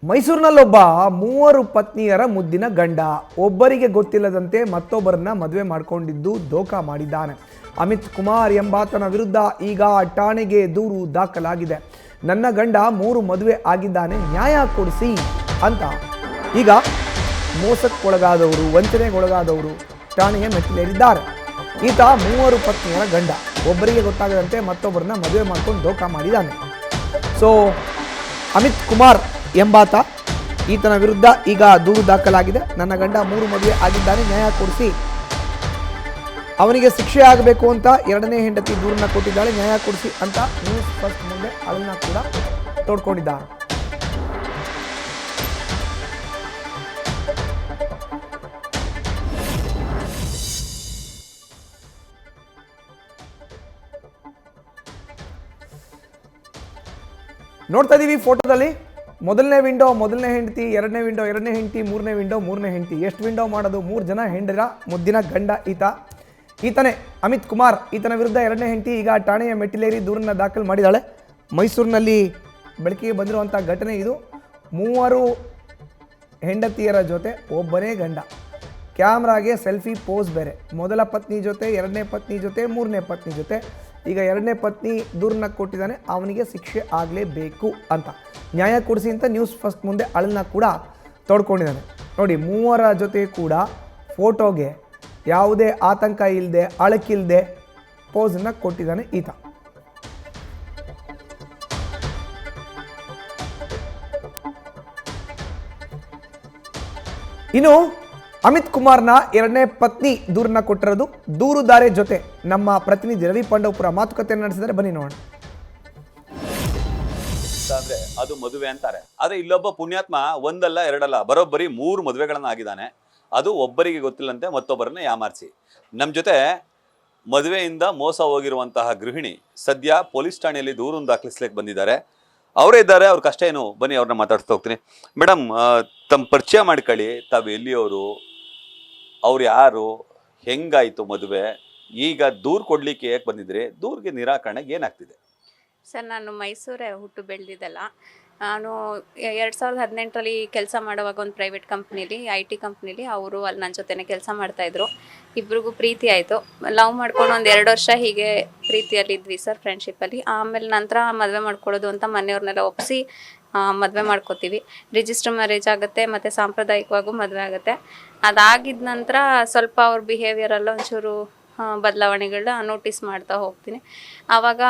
ಮೈಸೂರಿನಲ್ಲೊಬ್ಬ 3 ಪತ್ನಿಯರ ಮುದ್ದಿನ ಗಂಡ ಒಬ್ಬರಿಗೆ ಗೊತ್ತಿಲ್ಲದಂತೆ ಮತ್ತೊಬ್ಬರನ್ನ ಮದುವೆ ಮಾಡಿಕೊಂಡಿದ್ದು ದೋಖಾ ಮಾಡಿದ್ದಾನೆ. ಅಮಿತ್ ಕುಮಾರ್ ಎಂಬಾತನ ವಿರುದ್ಧ ಈಗ ಠಾಣೆಗೆ ದೂರು ದಾಖಲಾಗಿದೆ. ನನ್ನ ಗಂಡ 3 ಮದುವೆ ಆಗಿದ್ದಾನೆ, ನ್ಯಾಯ ಕೊಡಿಸಿ ಅಂತ ಈಗ ಮೋಸಕ್ಕೊಳಗಾದವರು, ವಂಚನೆಗೊಳಗಾದವರು ಠಾಣೆಯ ಮೆಟ್ಟಿಲೇರಿದ್ದಾರೆ. ಈತ 3 ಪತ್ನಿಯರ ಗಂಡ, ಒಬ್ಬರಿಗೆ ಗೊತ್ತಾಗದಂತೆ ಮತ್ತೊಬ್ಬರನ್ನ ಮದುವೆ ಮಾಡ್ಕೊಂಡು ದೋಖಾ ಮಾಡಿದ್ದಾನೆ. ಸೊ ಅಮಿತ್ ಕುಮಾರ್ ಎಂಬಾತ, ಈತನ ವಿರುದ್ಧ ಈಗ ದೂರು ದಾಖಲಾಗಿದೆ. ನನ್ನ ಗಂಡ 3 ಮದುವೆ ಆಗಿದ್ದಾನೆ, ನ್ಯಾಯ ಕೊಡಿಸಿ, ಅವನಿಗೆ ಶಿಕ್ಷೆ ಆಗಬೇಕು ಅಂತ ಎರಡನೇ ಹೆಂಡತಿ ದೂರನ್ನ ಕೊಟ್ಟಿದ್ದಾಳೆ, ನ್ಯಾಯ ಕೊಡಿಸಿ ಅಂತ ನ್ಯೂಸ್ ಫಸ್ಟ್ ಮುಂದೆ ಅದನ್ನ ಕೂಡ ತೋಡ್ಕೊಂಡಿದ್ದಾರೆ. ನೋಡ್ತಾ ಇದೀವಿ ಫೋಟೋದಲ್ಲಿ ಮೊದಲನೇ ವಿಂಡೋ ಮೊದಲನೇ ಹೆಂಡತಿ, ಎರಡನೇ ವಿಂಡೋ ಎರಡನೇ ಹೆಂಡತಿ, ಮೂರನೇ ವಿಂಡೋ ಮೂರನೇ ಹೆಂಡತಿ. ಎಷ್ಟು ವಿಂಡೋ ಮಾಡೋದು? 3 ಜನ ಹೆಂಡರ ಮುದ್ದಿನ ಗಂಡ ಈತನೇ ಅಮಿತ್ ಕುಮಾರ್. ಈತನ ವಿರುದ್ಧ ಎರಡನೇ ಹೆಂಡತಿ ಈಗ ಠಾಣೆಯ ಮೆಟ್ಟಿಲೇರಿ ದೂರನ್ನ ದಾಖಲು ಮಾಡಿದ್ದಾಳೆ. ಮೈಸೂರಿನಲ್ಲಿ ಬೆಳಕಿಗೆ ಬಂದಿರುವಂಥ ಘಟನೆ ಇದು. 3 ಹೆಂಡತಿಯರ ಜೊತೆ ಒಬ್ಬನೇ ಗಂಡ, ಕ್ಯಾಮ್ರಾಗೆ ಸೆಲ್ಫಿ ಪೋಸ್ ಬೇರೆ. ಮೊದಲ ಪತ್ನಿ ಜೊತೆ, ಎರಡನೇ ಪತ್ನಿ ಜೊತೆ, ಮೂರನೇ ಪತ್ನಿ ಜೊತೆ. ಈಗ ಎರಡನೇ ಪತ್ನಿ ದೂರನ್ನ ಕೊಟ್ಟಿದ್ದಾನೆ, ಅವನಿಗೆ ಶಿಕ್ಷೆ ಆಗಲೇಬೇಕು ಅಂತ, ನ್ಯಾಯ ಕೊಡಿಸಿ ಅಂತ ನ್ಯೂಸ್ ಫಸ್ಟ್ ಮುಂದೆ ಅಳನ್ನ ಕೂಡ ತೋಡ್ಕೊಂಡಿದ್ದಾನೆ. ನೋಡಿ, 3 ಜೊತೆ ಕೂಡ ಫೋಟೋಗೆ ಯಾವುದೇ ಆತಂಕ ಇಲ್ಲದೆ, ಅಳಕಿಲ್ಲದೆ ಪೋಸನ್ನು ಕೊಟ್ಟಿದ್ದಾನೆ ಈತ. ಇನ್ನು ಅಮಿತ್ ಕುಮಾರ್ನ ಎರಡನೇ ಪತ್ನಿ ದೂರನ್ನ ಕೊಟ್ಟಿರೋದು. ದೂರುದಾರೆ ಜೊತೆ ನಮ್ಮ ಪ್ರತಿನಿಧಿ ರವಿ ಪಾಂಡವಪುರ ಮಾತುಕತೆ ನಡೆಸಿದರೆ, ಬನ್ನಿ ನೋಡೋಣ. ಅಂದ್ರೆ ಅದು ಮದುವೆ ಅಂತಾರೆ, ಆದ್ರೆ ಇಲ್ಲೊಬ್ಬ ಪುಣ್ಯಾತ್ಮ ಒಂದಲ್ಲ ಎರಡಲ್ಲ ಬರೋಬ್ಬರಿ 3 ಮದುವೆಗಳನ್ನ ಆಗಿದ್ದಾನೆ. ಅದು ಒಬ್ಬರಿಗೆ ಗೊತ್ತಿಲ್ಲಂತೆ ಮತ್ತೊಬ್ಬರನ್ನ ಯಾಮಾರಿಸಿ. ನಮ್ಮ ಜೊತೆ ಮದುವೆಯಿಂದ ಮೋಸ ಹೋಗಿರುವಂತಹ ಗೃಹಿಣಿ ಸದ್ಯ ಪೊಲೀಸ್ ಠಾಣೆಯಲ್ಲಿ ದೂರನ್ನು ದಾಖಲಿಸ್ಲಿಕ್ಕೆ ಬಂದಿದ್ದಾರೆ. ಅವರೇ ಇದ್ದಾರೆ, ಅವ್ರ ಕಷ್ಟ ಏನು, ಬನ್ನಿ ಅವ್ರನ್ನ ಮಾತಾಡ್ತಾ ಹೋಗ್ತೀನಿ. ಮೇಡಮ್, ತಮ್ಮ ಪರಿಚಯ ಮಾಡ್ಕೊಳ್ಳಿ, ತಾವು ಎಲ್ಲಿಯವರು, ಅವ್ರು ಯಾರು, ಹೆಂಗಾಯ್ತು ಮದುವೆ, ಈಗ ದೂರು ಕೊಡ್ಲಿಕ್ಕೆ ಯಾಕೆ ಬಂದಿದ್ರಿ, ದೂರಿಗೆ ನಿರಾಕರಣೆಗೆ ಏನಾಗ್ತಿದೆ? ಸರ್, ನಾನು ಮೈಸೂರೇ ಹುಟ್ಟು ಬೆಳೆದಿದ್ದಲ್ಲ. ನಾನು 2018ರಲ್ಲಿ ಕೆಲಸ ಮಾಡುವಾಗ ಒಂದು ಪ್ರೈವೇಟ್ ಕಂಪ್ನೀಲಿ, IT ಕಂಪ್ನೀಲಿ, ಅವರು ಅಲ್ಲಿ ನನ್ನ ಜೊತೆನೇ ಕೆಲಸ ಮಾಡ್ತಾಯಿದ್ರು. ಇಬ್ರಿಗೂ ಪ್ರೀತಿ ಆಯಿತು. ಲವ್ ಮಾಡ್ಕೊಂಡು ಒಂದು 2 ವರ್ಷ ಹೀಗೆ ಪ್ರೀತಿಯಲ್ಲಿದ್ವಿ ಸರ್, ಫ್ರೆಂಡ್ಶಿಪ್ಪಲ್ಲಿ. ಆಮೇಲೆ ನಂತರ ಮದುವೆ ಮಾಡ್ಕೊಳ್ಳೋದು ಅಂತ ಮನೆಯವ್ರನ್ನೆಲ್ಲ ಒಪ್ಪಿಸಿ ಮದುವೆ ಮಾಡ್ಕೋತೀವಿ. ರಿಜಿಸ್ಟರ್ ಮ್ಯಾರೇಜ್ ಆಗುತ್ತೆ ಮತ್ತು ಸಾಂಪ್ರದಾಯಿಕವಾಗೂ ಮದುವೆ ಆಗುತ್ತೆ. ಅದಾಗಿದ್ದ ನಂತರ ಸ್ವಲ್ಪ ಅವ್ರ ಬಿಹೇವಿಯರೆಲ್ಲ ಒಂಚೂರು ಬದಲಾವಣೆಗಳನ್ನ ನೋಟಿಸ್ ಮಾಡ್ತಾ ಹೋಗ್ತೀನಿ. ಆವಾಗ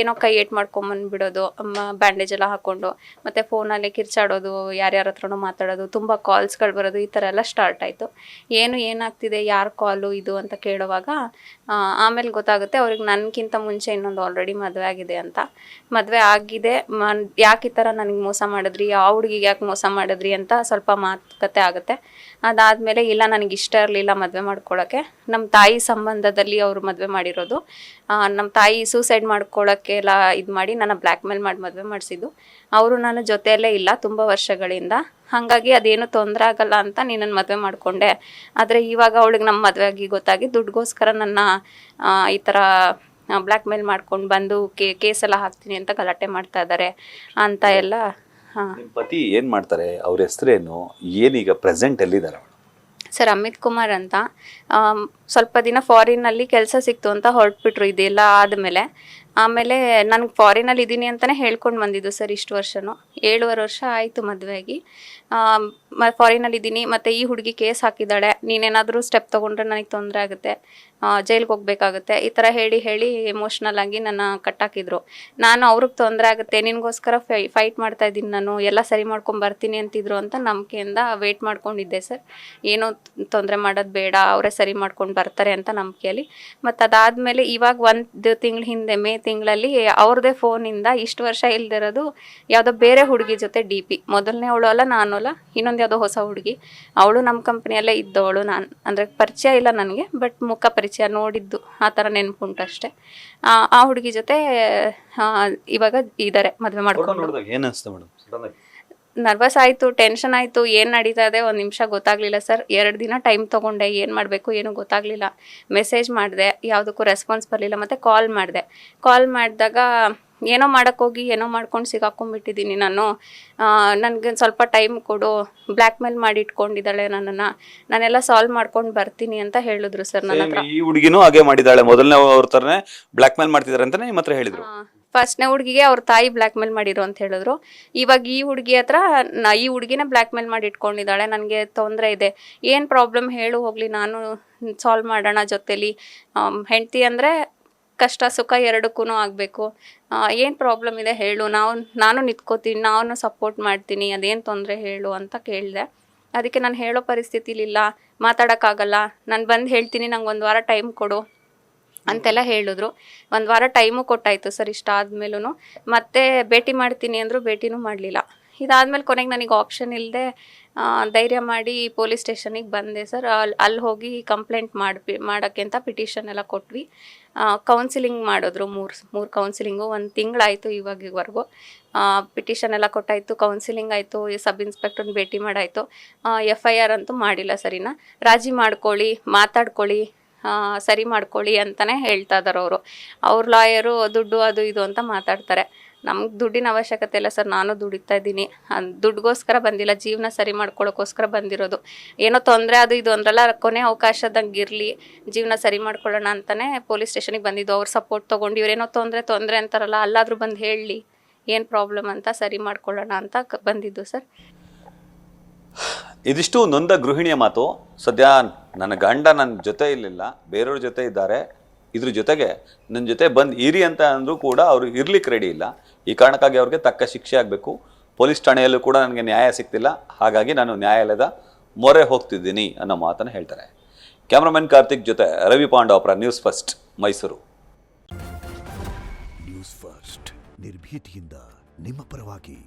ಏನೋ ಕೈ ಏಟ್ ಮಾಡ್ಕೊಂಬಂದ್ಬಿಡೋದು, ಬ್ಯಾಂಡೇಜ್ ಎಲ್ಲ ಹಾಕ್ಕೊಂಡು, ಮತ್ತು ಫೋನಲ್ಲಿ ಕಿರ್ಚಾಡೋದು, ಯಾರ್ಯಾರ ಹತ್ರನೂ ಮಾತಾಡೋದು, ತುಂಬ ಕಾಲ್ಸ್ಗಳು ಬರೋದು, ಈ ಥರ ಎಲ್ಲ ಸ್ಟಾರ್ಟ್ ಆಯಿತು. ಏನಾಗ್ತಿದೆ, ಯಾರು ಕಾಲು ಇದು ಅಂತ ಕೇಳುವಾಗ ಆಮೇಲೆ ಗೊತ್ತಾಗುತ್ತೆ ಅವ್ರಿಗೆ ನನಗಿಂತ ಮುಂಚೆ ಇನ್ನೊಂದು ಆಲ್ರೆಡಿ ಮದುವೆ ಆಗಿದೆ ಅಂತ. ಮದುವೆ ಆಗಿದೆ, ಯಾಕೆ ಈ ಥರ ನನಗೆ ಮೋಸ ಮಾಡಿದ್ರಿ, ಯಾವ ಹುಡುಗಿಗೆ ಯಾಕೆ ಮೋಸ ಮಾಡಿದ್ರಿ ಅಂತ ಸ್ವಲ್ಪ ಮಾತುಕತೆ ಆಗುತ್ತೆ. ಅದಾದಮೇಲೆ ಇಲ್ಲ, ನನಗೆ ಇಷ್ಟ ಇರಲಿಲ್ಲ ಮದುವೆ ಮಾಡ್ಕೊಳ್ಳೋಕ್ಕೆ. ನಮ್ಮ ತಾಯಿ ಸಂಬಂಧದಲ್ಲಿ ಅವರು ಮದುವೆ ಮಾಡಿರೋದು. ನಮ್ಮ ತಾಯಿ ಸೂಸೈಡ್ ಮಾಡ್ಕೊಳ್ಳೋಕ್ಕೆಲ್ಲ ಇದು ಮಾಡಿ ನನ್ನ ಬ್ಲ್ಯಾಕ್ ಮೇಲ್ ಮಾಡಿ ಮದುವೆ ಮಾಡಿಸಿದ್ದು. ಅವರು ನಾನು ಜೊತೆಯಲ್ಲೇ ಇಲ್ಲ ತುಂಬ ವರ್ಷಗಳಿಂದ. ಹಾಗಾಗಿ ಅದೇನು ತೊಂದರೆ ಆಗಲ್ಲ ಅಂತ ನೀನನ್ನು ಮದುವೆ ಮಾಡಿಕೊಂಡೆ. ಆದರೆ ಇವಾಗ ಅವಳಿಗೆ ನಮ್ಮ ಮದುವೆ ಆಗಿ ಗೊತ್ತಾಗಿ ದುಡ್ಡುಗೋಸ್ಕರ ನನ್ನ ಈ ಥರ ಬ್ಲ್ಯಾಕ್ ಮೇಲ್ ಮಾಡ್ಕೊಂಡು ಬಂದು ಕೇಸೆಲ್ಲ ಹಾಕ್ತೀನಿ ಅಂತ ಗಲಾಟೆ ಮಾಡ್ತಾ ಇದ್ದಾರೆ ಅಂತ ಎಲ್ಲ. ನಿಮ್ಮ ಪತಿ ಏನು ಮಾಡ್ತಾರೆ, ಅವ್ರ ಹೆಸರೇನು, ಏನೀಗ ಪ್ರೆಸೆಂಟ್ ಎಲ್ಲಿದ್ದಾರೆ? ಸರ್, ಅಮಿತ್ ಕುಮಾರ್ ಅಂತ. ಸ್ವಲ್ಪ ದಿನ ಫಾರಿನಲ್ಲಿ ಕೆಲಸ ಸಿಕ್ತು ಅಂತ ಹೊರಟ್ಬಿಟ್ರು ಇದೆಲ್ಲ ಆದಮೇಲೆ. ಆಮೇಲೆ ನನಗೆ ಫಾರಿನಲ್ಲಿ ಇದ್ದೀನಿ ಅಂತಲೇ ಹೇಳ್ಕೊಂಡು ಬಂದಿದ್ದು ಸರ್. ಇಷ್ಟು ವರ್ಷವೂ 7.5 ವರ್ಷ ಆಯಿತು ಮದುವೆಯಾಗಿ. ಫಾರಿನಲ್ಲಿ ಇದ್ದೀನಿ, ಮತ್ತು ಈ ಹುಡುಗಿ ಕೇಸ್ ಹಾಕಿದ್ದಾಳೆ, ನೀನೇನಾದರೂ ಸ್ಟೆಪ್ ತೊಗೊಂಡ್ರೆ ನನಗೆ ತೊಂದರೆ ಆಗುತ್ತೆ, ಜೈಲಿಗೆ ಹೋಗಬೇಕಾಗುತ್ತೆ, ಈ ಥರ ಹೇಳಿ ಎಮೋಷ್ನಲ್ ಆಗಿ ನನ್ನ ಕಟ್ಟಾಕಿದ್ರು. ನಾನು ಅವ್ರಿಗೆ ತೊಂದರೆ ಆಗುತ್ತೆ, ನಿನಗೋಸ್ಕರ ಫೈಟ್ ಮಾಡ್ತಾ ಇದ್ದೀನಿ, ನಾನು ಎಲ್ಲ ಸರಿ ಮಾಡ್ಕೊಂಡು ಬರ್ತೀನಿ ಅಂತಿದ್ರು ಅಂತ ನಂಬಿಕೆಯಿಂದ ವೆಯ್ಟ್ ಮಾಡ್ಕೊಂಡಿದ್ದೆ ಸರ್. ಏನೋ ತೊಂದರೆ ಮಾಡೋದು ಬೇಡ, ಅವರೇ ಸರಿ ಮಾಡ್ಕೊಂಡು ಬರ್ತಾರೆ ಅಂತ ನಂಬಿಕೆಯಲ್ಲಿ. ಮತ್ತು ಅದಾದಮೇಲೆ ಇವಾಗ 1 ತಿಂಗಳ ಹಿಂದೆ ಮೇ ತಿಂಗಳಲ್ಲಿ ಅವ್ರದ್ದೇ ಫೋನಿಂದ ಇಷ್ಟು ವರ್ಷ ಇಲ್ದಿರೋದು ಯಾವುದೋ ಬೇರೆ ಹುಡುಗಿ ಜೊತೆ DP, ಮೊದಲನೇ ಅವಳು ಅಲ್ಲ, ನಾನು ಅಲ್ಲ, ಇನ್ನೊಂದು ಯಾವುದೋ ಹೊಸ ಹುಡುಗಿ, ಅವಳು ನಮ್ಮ ಕಂಪ್ನಿಯಲ್ಲೇ ಇದ್ದವಳು. ನಾನು ಅಂದರೆ ಪರಿಚಯ ಇಲ್ಲ ನನಗೆ, ಬಟ್ ಮುಖ ಪರಿಚಯ, ನೋಡಿದ್ದು ಆ ಥರ ನೆನಪುಂಟು ಅಷ್ಟೇ. ಆ ಹುಡುಗಿ ಜೊತೆ ಇವಾಗ ಇದ್ದಾರೆ, ಮದುವೆ ಮಾಡ್ಕೊಂಡು. ನರ್ವಸ್ ಆಯಿತು, ಟೆನ್ಷನ್ ಆಯಿತು, ಏನು ನಡೀತಾ ಇದೆ ಒಂದು ನಿಮಿಷ ಗೊತ್ತಾಗಲಿಲ್ಲ ಸರ್. 2 ದಿನ ಟೈಮ್ ತೊಗೊಂಡೆ, ಏನು ಮಾಡಬೇಕು ಏನೂ ಗೊತ್ತಾಗಲಿಲ್ಲ. ಮೆಸೇಜ್ ಮಾಡಿದೆ, ಯಾವುದಕ್ಕೂ ರೆಸ್ಪಾನ್ಸ್ ಬರಲಿಲ್ಲ. ಮತ್ತು ಕಾಲ್ ಮಾಡಿದೆ. ಕಾಲ್ ಮಾಡಿದಾಗ ಏನೋ ಮಾಡೋಕ್ಕೋಗಿ ಏನೋ ಮಾಡ್ಕೊಂಡು ಸಿಗಾಕೊಂಡ್ಬಿಟ್ಟಿದ್ದೀನಿ ನಾನು, ನನಗೆ ಸ್ವಲ್ಪ ಟೈಮ್ ಕೊಡು, ಬ್ಲ್ಯಾಕ್ ಮೇಲ್ ಮಾಡಿ ಇಟ್ಕೊಂಡಿದ್ದಾಳೆ ನನ್ನನ್ನು, ನಾನೆಲ್ಲ ಸಾಲ್ವ್ ಮಾಡ್ಕೊಂಡು ಬರ್ತೀನಿ ಅಂತ ಹೇಳಿದ್ರು ಸರ್ ನನ್ನ ಹತ್ರ. ಈ ಹುಡುಗಿನೂ ಹಾಗೆ ಮಾಡಿದಾಳೆ, ಮೊದಲನೇ ಅವ್ರ ಥರನೇ ಬ್ಲ್ಯಾಕ್ ಮೇಲ್ ಮಾಡ್ತಿದ್ದಾರೆ ಅಂತ ನಿಮ್ಮ ಹತ್ರ ಹೇಳಿದ್ರು. ಫಸ್ಟ್ನೇ ಹುಡುಗಿಗೆ ಅವ್ರ ತಾಯಿ ಬ್ಲ್ಯಾಕ್ ಮೇಲ್ ಮಾಡಿರು ಅಂತ ಹೇಳಿದ್ರು. ಇವಾಗ ಈ ಹುಡುಗಿ ಹತ್ರ ಈ ಹುಡುಗಿನ ಬ್ಲ್ಯಾಕ್ ಮೇಲ್ ಮಾಡಿ ಇಟ್ಕೊಂಡಿದ್ದಾಳೆ, ನನಗೆ ತೊಂದರೆ ಇದೆ, ಏನು ಪ್ರಾಬ್ಲಮ್ ಹೇಳು ಹೋಗಲಿ, ನಾನು ಸಾಲ್ವ್ ಮಾಡೋಣ ಜೊತೆಲಿ, ಹೆಂಡತಿ ಅಂದರೆ ಕಷ್ಟ ಸುಖ ಎರಡಕ್ಕೂ ಆಗಬೇಕು, ಏನು ಪ್ರಾಬ್ಲಮ್ ಇದೆ ಹೇಳು, ನಾನು ನಿಂತ್ಕೋತೀನಿ, ನಾನು ಸಪೋರ್ಟ್ ಮಾಡ್ತೀನಿ, ಅದೇನು ತೊಂದರೆ ಹೇಳು ಅಂತ ಕೇಳಿದೆ. ಅದಕ್ಕೆ ನಾನು ಹೇಳೋ ಪರಿಸ್ಥಿತಿಲಿಲ್ಲ, ಮಾತಾಡೋಕ್ಕಾಗಲ್ಲ, ನಾನು ಬಂದು ಹೇಳ್ತೀನಿ, ನಂಗೆ 1 ವಾರ ಟೈಮ್ ಕೊಡು ಅಂತೆಲ್ಲ ಹೇಳಿದ್ರು. 1 ವಾರ ಟೈಮು ಕೊಟ್ಟಾಯಿತು ಸರ್. ಇಷ್ಟ ಆದಮೇಲೂ ಮತ್ತೆ ಭೇಟಿ ಮಾಡ್ತೀನಿ ಅಂದರು, ಭೇಟಿನೂ ಮಾಡಲಿಲ್ಲ. ಇದಾದಮೇಲೆ ಕೊನೆಗೆ ನನಗೆ ಆಪ್ಷನ್ ಇಲ್ಲದೆ ಧೈರ್ಯ ಮಾಡಿ ಪೊಲೀಸ್ ಸ್ಟೇಷನಿಗೆ ಬಂದೆ ಸರ್. ಅಲ್ಲಿ ಹೋಗಿ ಕಂಪ್ಲೇಂಟ್ ಮಾಡೋಕ್ಕೆ ಅಂತ ಪಿಟಿಷನ್ ಎಲ್ಲ ಕೊಟ್ವಿ. ಕೌನ್ಸಿಲಿಂಗ್ ಮಾಡಿದ್ರು, ಮೂರು ಕೌನ್ಸಿಲಿಂಗು 1 ತಿಂಗಳಾಯಿತು ಇವಾಗವರೆಗೂ. ಪಿಟಿಷನ್ ಎಲ್ಲ ಕೊಟ್ಟಾಯಿತು, ಕೌನ್ಸಿಲಿಂಗ್ ಆಯಿತು, ಸಬ್ ಇನ್ಸ್ಪೆಕ್ಟರ್ನ ಭೇಟಿ ಮಾಡಾಯಿತು. FIR ಅಂತೂ ಮಾಡಿಲ್ಲ ಸರಿನಾ, ರಾಜಿ ಮಾಡ್ಕೊಳ್ಳಿ, ಮಾತಾಡ್ಕೊಳ್ಳಿ, ಸರಿ ಮಾಡ್ಕೊಳ್ಳಿ ಅಂತಲೇ ಹೇಳ್ತಾ ಇದ್ದಾರೆ ಅವರು. ಅವ್ರ ಲಾಯರು ದುಡ್ಡು ಅದು ಇದು ಅಂತ ಮಾತಾಡ್ತಾರೆ. ನಮ್ಗೆ ದುಡ್ಡಿನ ಅವಶ್ಯಕತೆ ಇಲ್ಲ ಸರ್, ನಾನು ದುಡಿತಾ ಇದ್ದೀನಿ, ದುಡ್ಡುಗೋಸ್ಕರ ಬಂದಿಲ್ಲ, ಜೀವನ ಸರಿ ಮಾಡ್ಕೊಳ್ಳೋಕ್ಕೋಸ್ಕರ ಬಂದಿರೋದು. ಏನೋ ತೊಂದರೆ ಅದು ಇದು ಅಂದ್ರಲ್ಲ, ಕೊನೆ ಅವಕಾಶದಂಗೆ ಇರಲಿ, ಜೀವನ ಸರಿ ಮಾಡ್ಕೊಳ್ಳೋಣ ಅಂತಲೇ ಪೊಲೀಸ್ ಸ್ಟೇಷನಿಗೆ ಬಂದಿದ್ದು. ಅವ್ರ ಸಪೋರ್ಟ್ ತೊಗೊಂಡು ಇವರೇನೋ ತೊಂದರೆ ಅಂತಾರಲ್ಲ, ಅಲ್ಲಾದರೂ ಬಂದು ಹೇಳಲಿ ಏನು ಪ್ರಾಬ್ಲಮ್ ಅಂತ, ಸರಿ ಮಾಡ್ಕೊಳ್ಳೋಣ ಅಂತ ಬಂದಿದ್ದು ಸರ್. ಇದಿಷ್ಟು ನೊಂದ ಗೃಹಿಣಿಯ ಮಾತು. ಸದ್ಯ ನನ್ನ ಗಂಡ ನನ್ನ ಜೊತೆ ಇರಲಿಲ್ಲ, ಬೇರೆಯವ್ರ ಜೊತೆ ಇದ್ದಾರೆ, ಇದ್ರ ಜೊತೆಗೆ ನನ್ನ ಜೊತೆ ಬಂದು ಇರಿ ಅಂತ ಅಂದರೂ ಕೂಡ ಅವರು ಇರ್ಲಿಕ್ಕೆ ರೆಡಿ ಇಲ್ಲ. ಈ ಕಾರಣಕ್ಕಾಗಿ ಅವ್ರಿಗೆ ತಕ್ಕ ಶಿಕ್ಷೆ ಆಗಬೇಕು. ಪೊಲೀಸ್ ಠಾಣೆಯಲ್ಲೂ ಕೂಡ ನನಗೆ ನ್ಯಾಯ ಸಿಗ್ತಿಲ್ಲ, ಹಾಗಾಗಿ ನಾನು ನ್ಯಾಯಾಲಯದ ಮೊರೆ ಹೋಗ್ತಿದ್ದೀನಿ ಅನ್ನೋ ಮಾತನ್ನು ಹೇಳ್ತಾರೆ. ಕ್ಯಾಮ್ರಾಮನ್ ಕಾರ್ತಿಕ್ ಜೊತೆ Ravi Pandavapura, news first, Mysuru. News first ನಿರ್ಭೀತಿಯಿಂದ ನಿಮ್ಮ ಪರವಾಗಿ.